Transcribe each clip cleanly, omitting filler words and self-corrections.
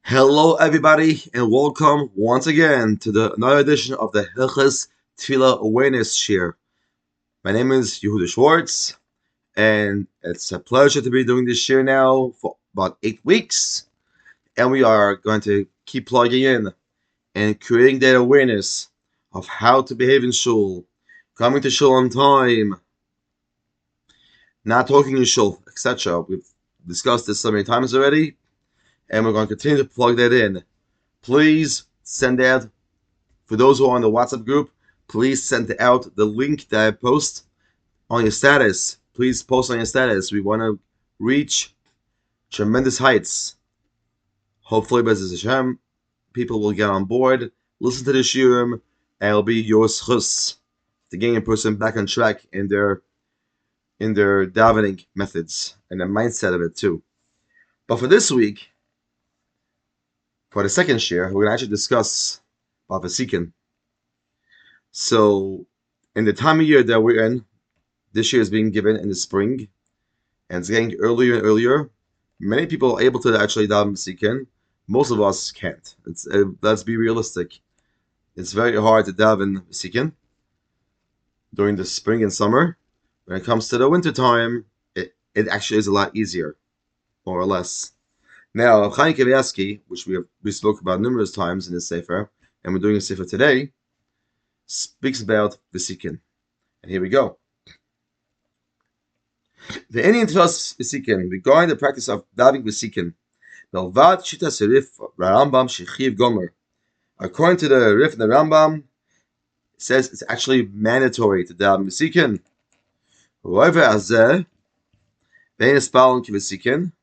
Hello, everybody, and welcome once again to another edition of the Hilchos Tefillah Awareness Shiur. My name is Yehudah Schwartz, and it's a pleasure to be doing this shiur now for about 8 weeks. And we are going to keep plugging in and creating that awareness of how to behave in shul, coming to shul on time, not talking in shul, etc. We've discussed this so many times already, and we're going to continue to plug that in. Please send out, for those who are on the WhatsApp group, please send out the link that I post on your status. Please post on your status. We want to reach tremendous heights. Hopefully, B'ezras Hashem, people will get on board, listen to the shiurim, and it'll be your schus to getting a person back on track in their davening methods and the mindset of it too. But for this week, for the second shiur, we're going to actually discuss about vesikin. So, in the time of year that we're in, this year is being given in the spring, and it's getting earlier and earlier. Many people are able to actually daven vesikin. Most of us can't. Let's be realistic. It's very hard to daven vesikin during the spring and summer. When it comes to the winter time, it actually is a lot easier, more or less. Now, Chaim Kavyatsky, which we spoke about numerous times in this sefer, and we're doing a sefer today, speaks about vesikin. And here we go. The Indian tells vesikin regarding the practice of davening vesikin. Melvad shita serif Rambam shechiv gomer. According to the Rif and the Rambam, it says it's actually mandatory to daven vesikin. However, azeh vein espalon ki vesikin.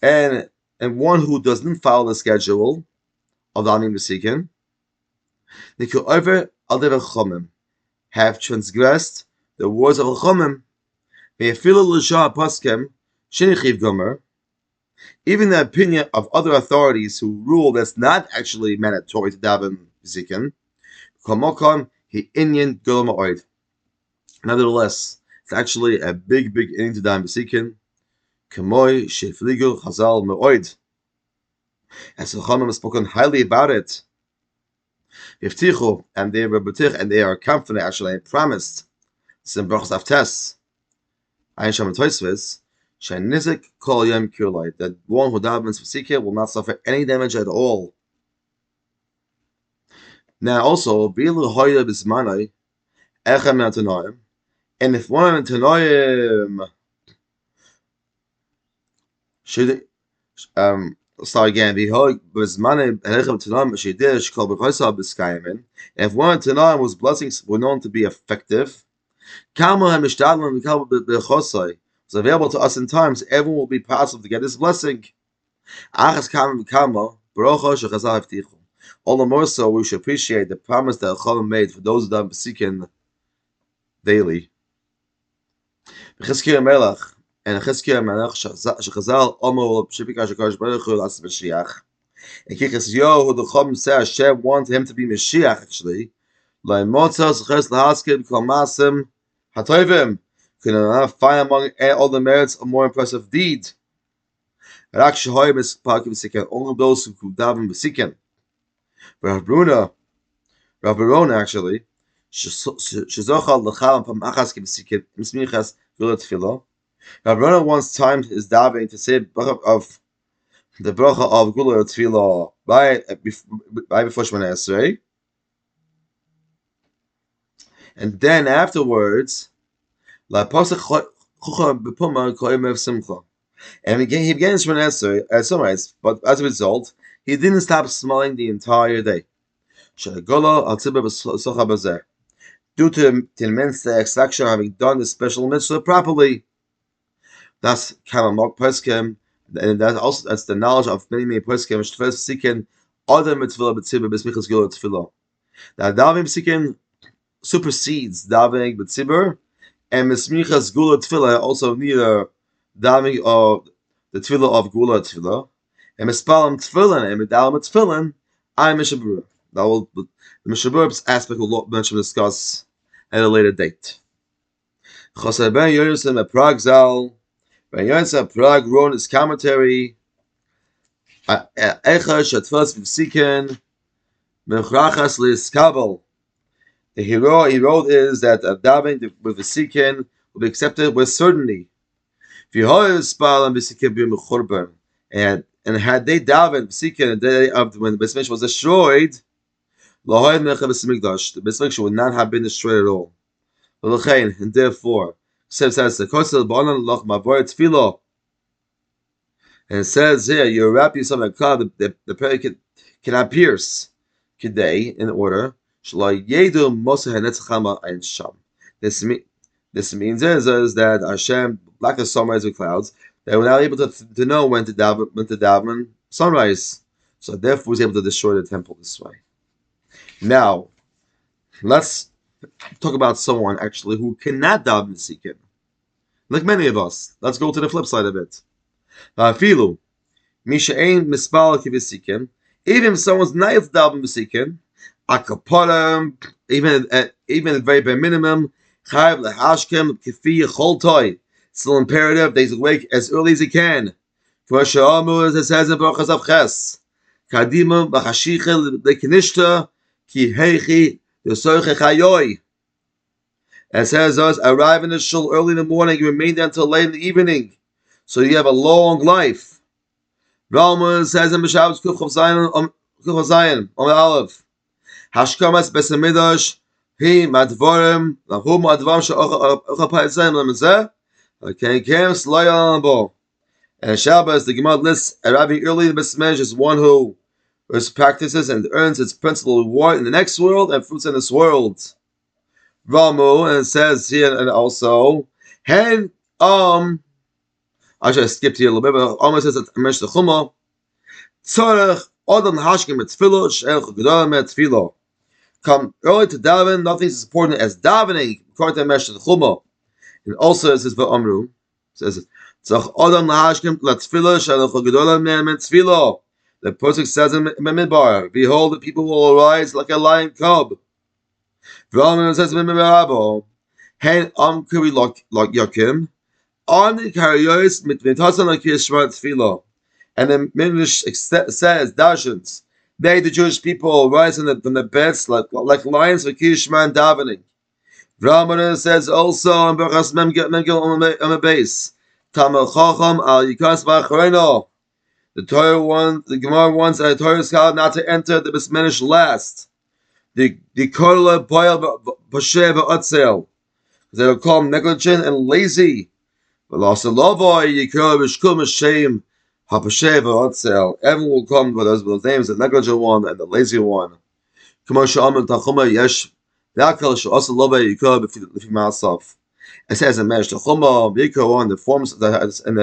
And one who doesn't follow the schedule of davening vesikin, they could over other chachamim have transgressed the words of chachamim. Even the opinion of other authorities who rule that's not actually mandatory to daven vesikin. Nevertheless, it's actually a big inning to daven vesikin. Kamoy shefligu chazal me'oid. As the Chachamim have spoken highly about it. Yiftichu, and they were betich, and they are confident, actually, and promised. Some brachos aftes. Ayin Shem Toisves, shenizik kol yom kirlai, that one who davens vesikin will not suffer any damage at all. Now, also, bilu hoya bismanai, echem me'atanoim, and if one of the tanoim should start again. If one of Tanaim whose blessings were known to be effective, was available to us in times, everyone will be possible to get this blessing. All the more so, we should appreciate the promise that Chachamim made for those who daven vesikin daily. And Chizkiah Melech Shechazal Omer Shipika Shekadosh Baruch Hu Las Mashiach. And Kichas who the Chachamim say Hashem wanted him to be Mashiach actually. Laimotzos Ches Lahaskim Kol Masim Hatovim. Could not find among all the merits a more impressive deed. Rak Shehoy Mispak Vesikin. Only those who could daven vesikin. Rav Barona actually. Shezochal Lechal Pam Achas Vesikin Mismichas V'Lo Tefillah. Rabbi once timed his davening to say of the bracha of Gula Tefillah right before Shemona Esrei, and then afterwards, and he began Shemona Esrei as summarized, but as a result, he didn't stop smiling the entire day. Due to the immense satisfaction of having done this special mitzvah properly. That's Kamamok Poskim, and that's the knowledge of many Poskim, which first seeking other mitzvah b'tzibur b'smichas gula tefillah. Now davening b'sikin supersedes davening b'tzibur, and b'smichas gula tefillah also need a davening of the tefillah of gula tefillah, and mispalim tefillin and medalim tefillin. I mishabur. The mishabur aspect will mention discuss at a later date. Chosar ben Yonasan at Prague Zal. Ben Yonsa Prague wrote his commentary Echa shatfas v'siken mechrachas liskabel. The hero is that davening with v'siken will be accepted with certainty. And had they davened v'siken the day of when the Beis Mikdash was destroyed, the Beis Mikdash would not have been destroyed at all. And therefore, says the Kosel Ba'anan Loch Mavor Tefillah. And it says here, you wrap yourself in a cloud, the prayer cannot pierce Kidei in order. This means is that Hashem black the sunrise with clouds. They were not able to know when to daven sunrise. So therefore, he was able to destroy the temple this way. Now, let's talk about someone actually who cannot daven v'siken. Like many of us. Let's go to the flip side of it. Even if someone's not able to daven v'siken, akaparam, even at the very bare minimum, chayv lehashkem kifi yechol toy. Still imperative that he's awake as early as he can. As it says in Baruch Hazav Ches, kadima b'chashicha lekinishta ki heichi yosoiche chayoy. It says us arrive in the shul early in the morning, you remain there until late in the evening, so you have a long life. Ralma says in Mishav's Kuf Zayin on Aleph, Hashkamas Besamidash He Madvarim Lahum Advam Sha'ocha Zayin Lemazeh. Okay, Kem Slayanbo. And Shabbos, the Gemara lists arriving early in the Beis Mikdash as one who practices and earns its principal reward in the next world and fruits in this world. Ramu, and it says here and also, Hen I should have skipped here a little bit, but almost says that I mentioned the Chumah. Tzorech Odom Hashkim Tefillah She'elch Gedolah Tefillah. Come early to daven. Nothing is as important as davening, according to the Chumah. And also it says V'Amru, says Tzorech Odom Hashkim Tefillah She'elch Gedolah Tefillah. The Pasuk says in Midbar, behold, the people will arise like a lion cub. V'Amru says in Midbar, Hen Kiri like Yakim. On the Karayos Mitvitasan like Yeshua Tefillah. And the Midrash says, Dashans, they, the Jewish people, rise from the beds like lions for Kishma and davening. Ramana says also in Berachas Memgil on the base, Tamil Chacham al Yikas V'Achareno. The Gemara wants the Torah scholar not to enter the Beis Mikdash last. The Korla Boil Pashev Otzel. They will call him negligent and lazy. Everyone will come with those names, the negligent one and the lazy one. It says in Mesh the forms that in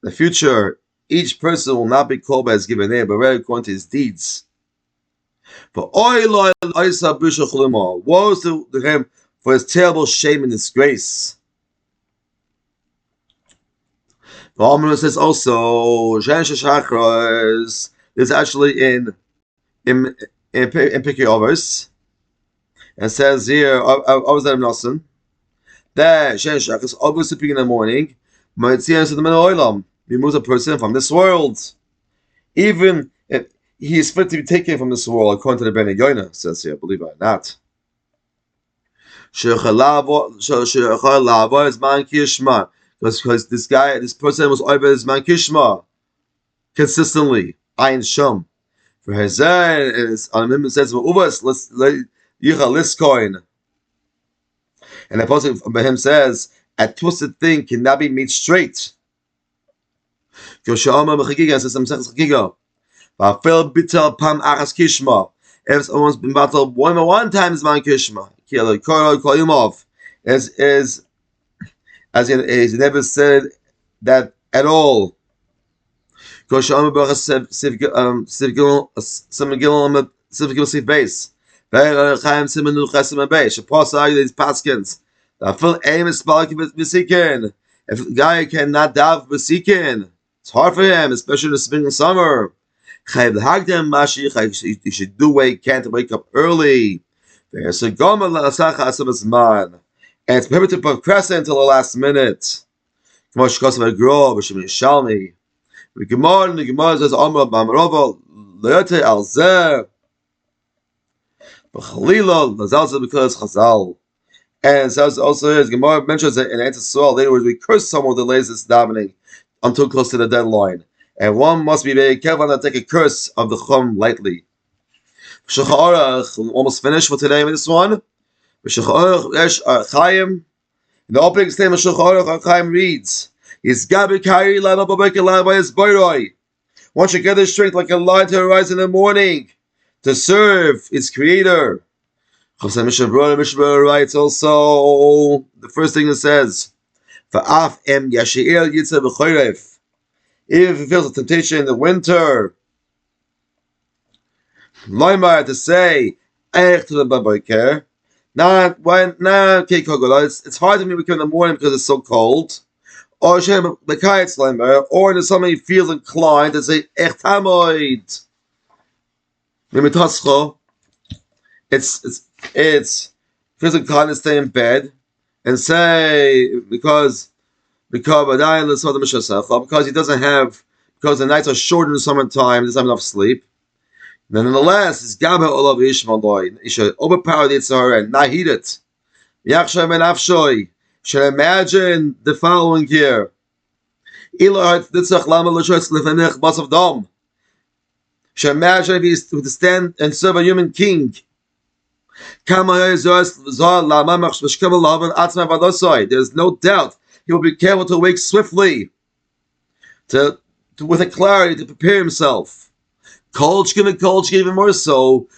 the future, each person will not be called by his given name, but rather according to his deeds. Woe to him for his terrible shame and disgrace. The Alman says also, this is actually in Pirkei Avos. It says here, Avos Adam Nosson, that Shen Shach is always sleeping in the morning, removes a person from this world. Even if he is fit to be taken from this world, according to the Ben Yoina, says here, believe it or not. Because this person was over his man Kishma consistently. Ayin Shum. For Hazer is on him says Uvas Liskoin. And the Apostle by him says, a twisted thing cannot be made straight. If someone's been battled one time is man Kishma. As he never said that at all. Base. Very these paskins. If a guy cannot daven v'siken, it's hard for him, especially in the spring and summer. You should do what you can to wake up early. And it's prohibited to procrastinate until the last minute. The Gemara says, Amar B'Amarova, Le'ete al Zeh, B'Chalila, Lazal because Chazal. And so also here, Gemara mentions that in Answer Saul, later we curse someone who delays this davening until close to the deadline. And one must be very careful not to take a curse of the Chum lightly. Almost finished for today with this one. In the opening statement, Chaim reads, one should gather strength like a lion to arise in the morning to serve its creator. Mishnah writes also, the first thing it says, if he feels a temptation in the winter, to say, not when, it's hard to me in the morning because it's so cold. Or there's somebody who feels inclined to say, it's feels inclined to stay in bed and say because he doesn't have, because the nights are short in the summertime, he doesn't have enough sleep. Then nonetheless, it's Gaba Olav Ishmael. He should overpower the Yitzhar and not heed it. Yachshay ben Afshoy should imagine the following here. Should imagine if he would stand and serve a human king. There's no doubt he will be careful to wake swiftly, with a clarity to prepare himself. Even more so.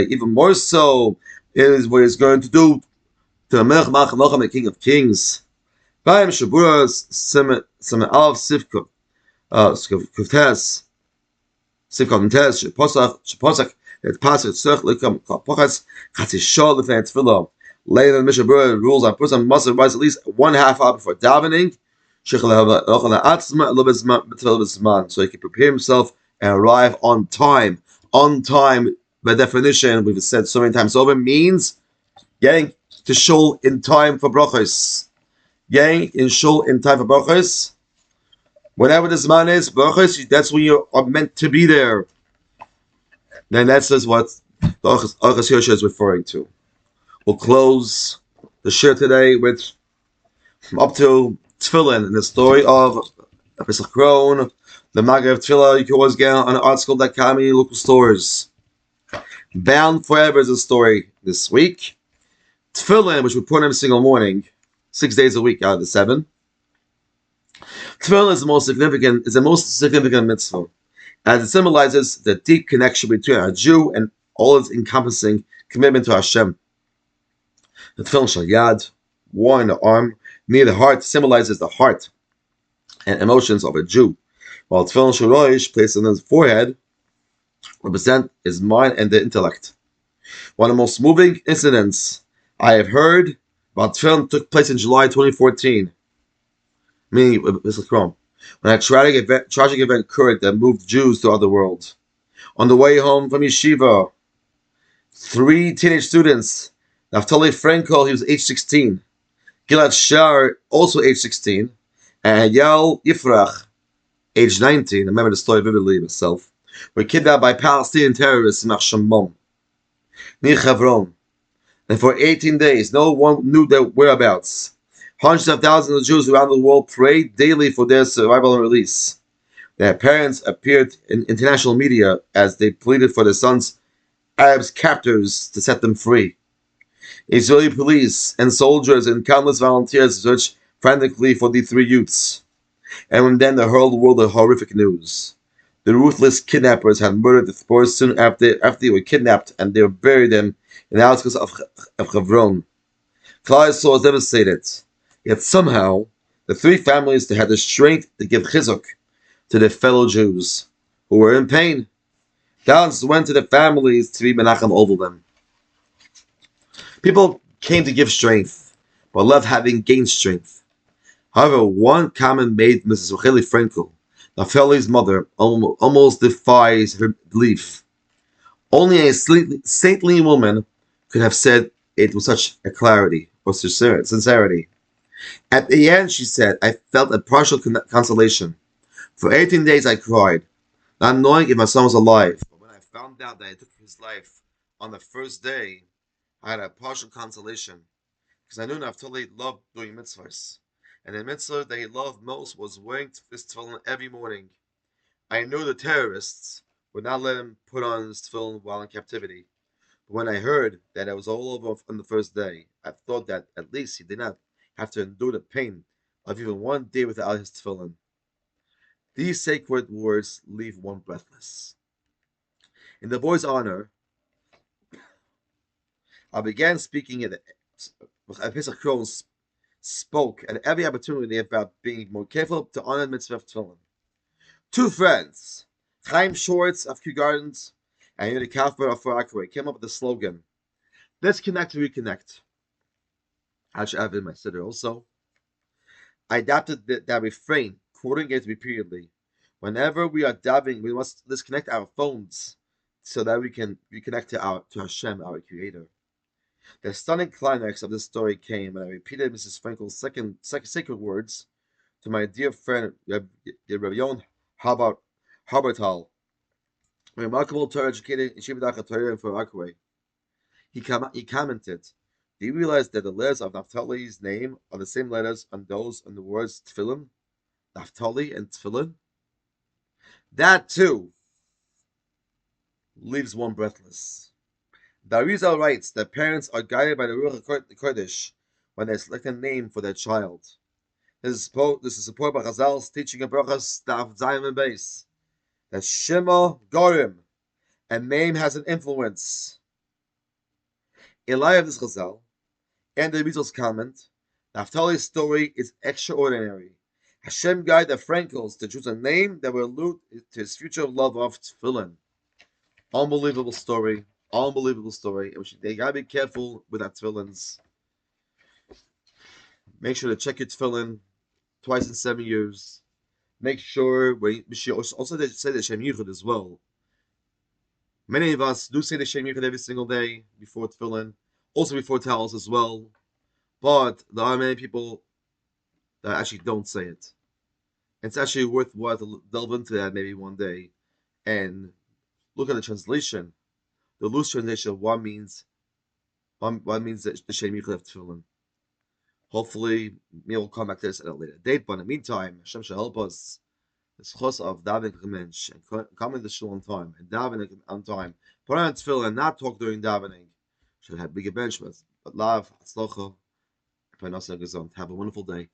Even more so is what he's going to do to the King of Kings. Later in Mishnah rules on person must rise at least 1/2 hour before davening, so he can prepare himself and arrive on time. On time, by definition, we've said so many times over, means getting to shul in time for brachos. Getting in shul in time for brachos. Whenever the zman is brachos, that's when you are meant to be there. Then that's just what the Orchos Yosha is referring to. We'll close the shiur today with up to Tefillah in the story of Pesach Kron, the Maggid of Tefillah. You can always get on artschool.com and local stores. Bound Forever is a story this week. Tefillah, which we put every single morning, 6 days a week out of the 7. Tefillah is the most significant mitzvah, as it symbolizes the deep connection between a Jew and all its encompassing commitment to Hashem. The tefillin shel yad, worn in the arm, near the heart, symbolizes the heart and emotions of a Jew, while tefillin shel rosh, placed on his forehead, represent his mind and the intellect. One of the most moving incidents I have heard about tefillin took place in July 2014, meaning when a tragic event occurred that moved Jews to other world. On the way home from yeshiva, 3 teenage students, Naftali Frankel, he was age 16, Gilad Shar, also age 16, and Yal Yifrach, age 19, I remember the story vividly myself, were kidnapped by Palestinian terrorists in Achshamom, near Hebron. And for 18 days, no one knew their whereabouts. Hundreds of thousands of Jews around the world prayed daily for their survival and release. Their parents appeared in international media as they pleaded for their sons' Arabs' captors to set them free. Israeli police and soldiers and countless volunteers searched frantically for the 3 youths. And then they hurled the world the horrific news. The ruthless kidnappers had murdered the boys soon after they were kidnapped, and they buried them in the outskirts of Hebron. Klal Yisrael was devastated. Yet somehow, the 3 families had the strength to give chizuk to their fellow Jews who were in pain. Thousands went to the families to be menachem over them. People came to give strength, but left having gained strength. However, one comment made Mrs. Racheli Frankel, Naftali's mother, almost defies her belief. Only a saintly woman could have said it with such a clarity, or for sincerity. At the end, she said, I felt a partial consolation. For 18 days I cried, not knowing if my son was alive. But when I found out that I took his life on the first day, I had a partial consolation, because I knew Naphtali loved doing mitzvahs. And the mitzvah that he loved most was wearing his tefillin every morning. I knew the terrorists would not let him put on his tefillin while in captivity. But when I heard that it was all over on the first day, I thought that at least he did not have to endure the pain of even one day without his tefillin. These sacred words leave one breathless. In the boy's honor, I began speaking at Pesach Krohn spoke at every opportunity about being more careful to honor the mitzvah of tefillin. Two friends, Chaim Schwartz of Kew Gardens and Yehudah Kaufman of R came up with the slogan, "Let's connect to reconnect." I should have it in my siddur also. I adapted that refrain, quoting it repeatedly. Whenever we are davening, we must disconnect our phones so that we can reconnect to Hashem, our Creator. The stunning climax of this story came when I repeated Mrs. Frankel's second sacred words to my dear friend Rabbi Yon Habertal, a remarkable Torah-educated Yeshiva Torah for Akwe. He commented, "Do you realize that the letters of Naphtali's name are the same letters on those on the words Tefillin, Naphtali, and Tefillin?" That too leaves one breathless. The Arizal writes that parents are guided by the Ruach HaKodesh when they select a name for their child. This is supported by Chazal's teaching of Brachas Daf Zayin and Beis, that Shema Gorim, a name has an influence. In light of this Chazal and the Rizal's comment, Naphtali's story is extraordinary. Hashem guided the Frankels to choose a name that will allude to his future love of Tefillin. Unbelievable story. They gotta be careful with our tefillins. Make sure to check your tefillin twice in 7 years. Make sure also they say the shiur as well. Many of us do say the shiur every single day before tefillin, also before towels as well. But there are many people that actually don't say it. It's actually worthwhile to delve into that maybe one day and look at the translation. The loose translation of what means that the shiur of tefillin. Hopefully, we will come back to this at a later date. But in the meantime, Hashem shall help us. The schos of davening and coming to shul on time and davening on time. Put on tefillin and not talk during davening. Should have bigger bench, but love, atzlocha, have a wonderful day.